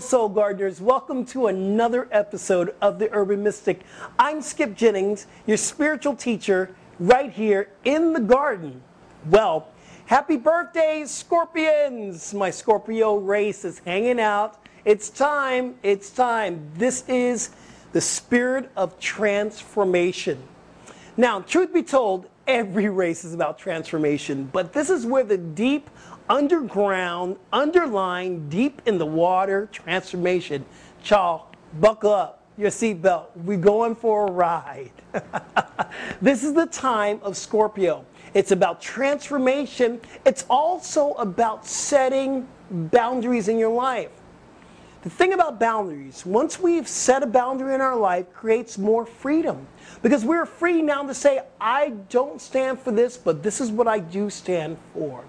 Soul Gardeners, welcome to another episode of The Urban Mystic. I'm Skip Jennings, your spiritual teacher, right here in the garden. Well, happy birthday, Scorpions! My Scorpio race is hanging out. It's time, it's time. This is the spirit of transformation. Now, truth be told, every race is about transformation, but this is where the deep, underground, underlying, deep in the water transformation. Y'all, buckle up your seatbelt. We're going for a ride. This is the time of Scorpio. It's about transformation. It's also about setting boundaries in your life. The thing about boundaries, once we've set a boundary in our life, creates more freedom. Because we're free now to say, I don't stand for this, but this is what I do stand for.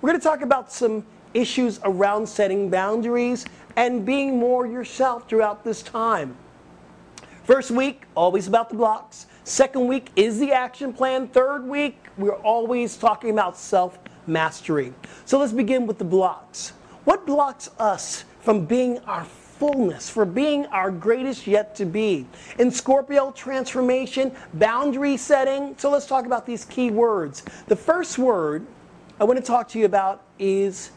We're going to talk about some issues around setting boundaries and being more yourself throughout this time. First week, always about the blocks. Second week is the action plan. Third week, we're always talking about self-mastery. So let's begin with the blocks. What blocks us from being our fullness, for being our greatest yet to be? In Scorpio, transformation, boundary setting. So let's talk about these key words. The first word I want to talk to you about is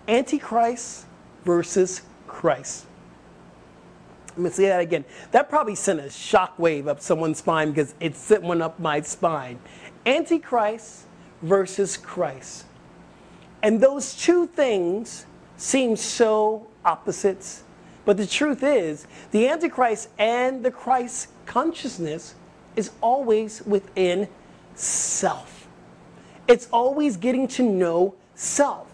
Antichrist versus Christ. Let me say that again. That probably sent a shockwave up someone's spine because it sent one up my spine. Antichrist versus Christ. And those two things seem so opposites. But the truth is, the Antichrist and the Christ consciousness is always within self. It's always getting to know self.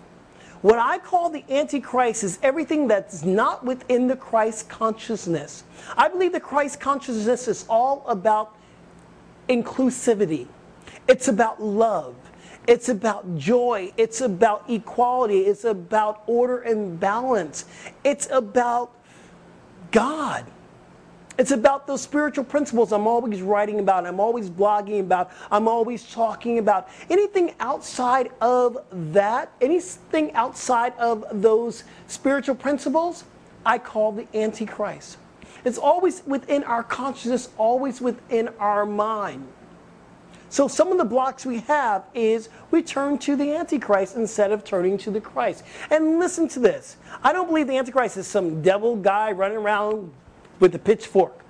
What I call the Antichrist is everything that's not within the Christ consciousness. I believe the Christ consciousness is all about inclusivity. It's about love. It's about joy. It's about equality. It's about order and balance. It's about God. It's about those spiritual principles I'm always writing about, I'm always blogging about, I'm always talking about. Anything outside of that, anything outside of those spiritual principles, I call the Antichrist. It's always within our consciousness, always within our mind. So some of the blocks we have is we turn to the Antichrist instead of turning to the Christ. And listen to this. I don't believe the Antichrist is some devil guy running around with a pitchfork.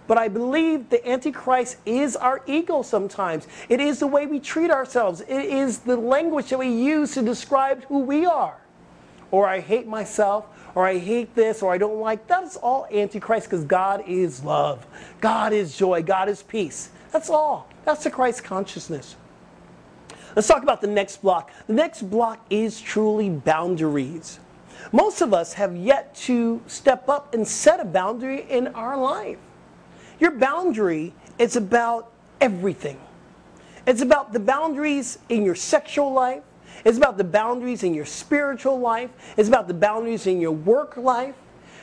But I believe the Antichrist is our ego sometimes. It is the way we treat ourselves. It is the language that we use to describe who we are. Or I hate myself, or I hate this, or I don't like. That's all Antichrist, because God is love. God is joy. God is peace. That's all. That's the Christ consciousness. Let's talk about the next block. The next block is truly boundaries. Most of us have yet to step up and set a boundary in our life. Your boundary is about everything. It's about the boundaries in your sexual life. It's about the boundaries in your spiritual life. It's about the boundaries in your work life.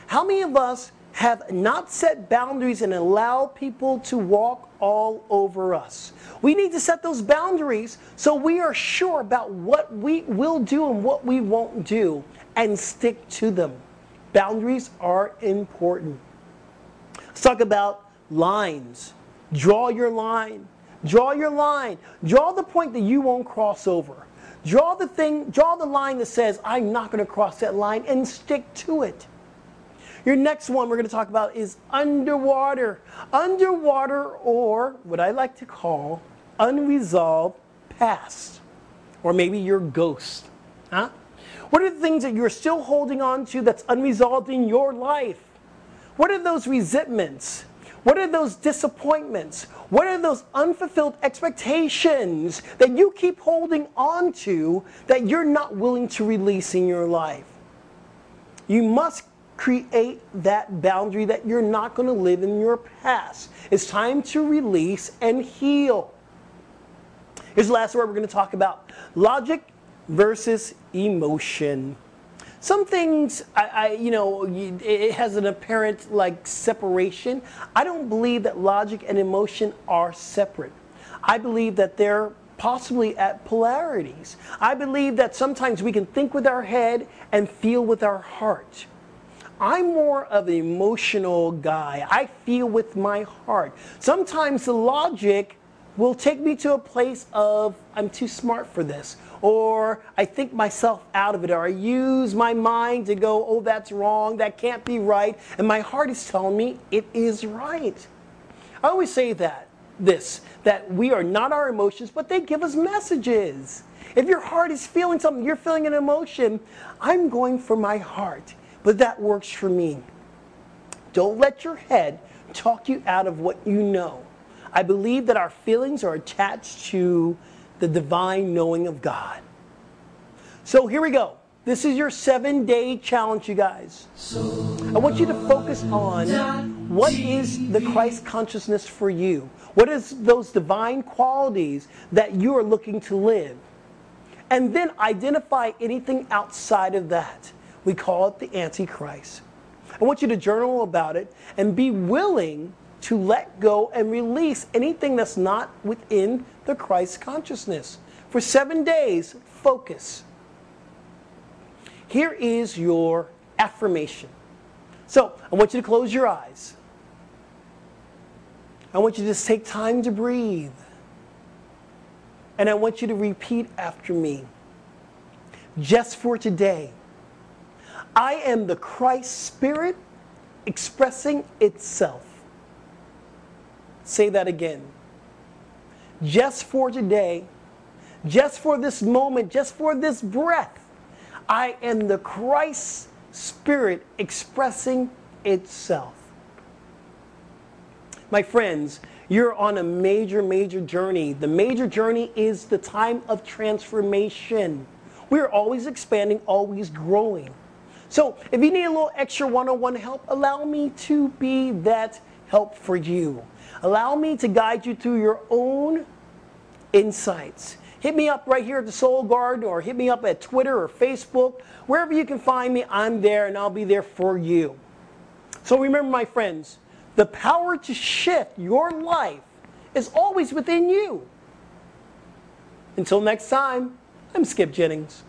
How many of us have not set boundaries and allow people to walk all over us? We need to set those boundaries so we are sure about what we will do and what we won't do, and stick to them. Boundaries are important. Let's talk about lines. Draw your line. Draw your line. Draw the point that you won't cross over. Draw the line that says, I'm not going to cross that line, and stick to it. Your next one we're going to talk about is underwater. Underwater, or what I like to call unresolved past. Or maybe your ghost. Huh? What are the things that you're still holding on to that's unresolved in your life? What are those resentments? What are those disappointments? What are those unfulfilled expectations that you keep holding on to that you're not willing to release in your life? You must create that boundary that you're not going to live in your past. It's time to release and heal. Here's the last word we're going to talk about. Logic versus emotion. Some things, it has an apparent separation. I don't believe that logic and emotion are separate. I believe that they're possibly at polarities. I believe that sometimes we can think with our head and feel with our heart. I'm more of an emotional guy. I feel with my heart. Sometimes the logic will take me to a place of, I'm too smart for this, or I think myself out of it, or I use my mind to go, oh, that's wrong, that can't be right, and my heart is telling me it is right. I always say that we are not our emotions, but they give us messages. If your heart is feeling something, you're feeling an emotion, I'm going for my heart, but that works for me. Don't let your head talk you out of what you know. I believe that our feelings are attached to the divine knowing of God. So here we go. This is your 7-day challenge, you guys. I want you to focus on what is the Christ consciousness for you. What is those divine qualities that you are looking to live? And then identify anything outside of that. We call it the Antichrist. I want you to journal about it and be willing to let go and release anything that's not within the Christ consciousness. For 7 days, focus. Here is your affirmation. So, I want you to close your eyes. I want you to just take time to breathe. And I want you to repeat after me. Just for today, I am the Christ Spirit expressing itself. Say that again. Just for today, just for this moment, just for this breath, I am the Christ Spirit expressing itself. My friends, you're on a major, major journey. The major journey is the time of transformation. We're always expanding, always growing. So if you need a little extra one-on-one help, allow me to be that help for you. Allow me to guide you through your own insights. Hit me up right here at the Soul Garden, or hit me up at Twitter or Facebook. Wherever you can find me, I'm there, and I'll be there for you. So remember, my friends, the power to shift your life is always within you. Until next time, I'm Skip Jennings.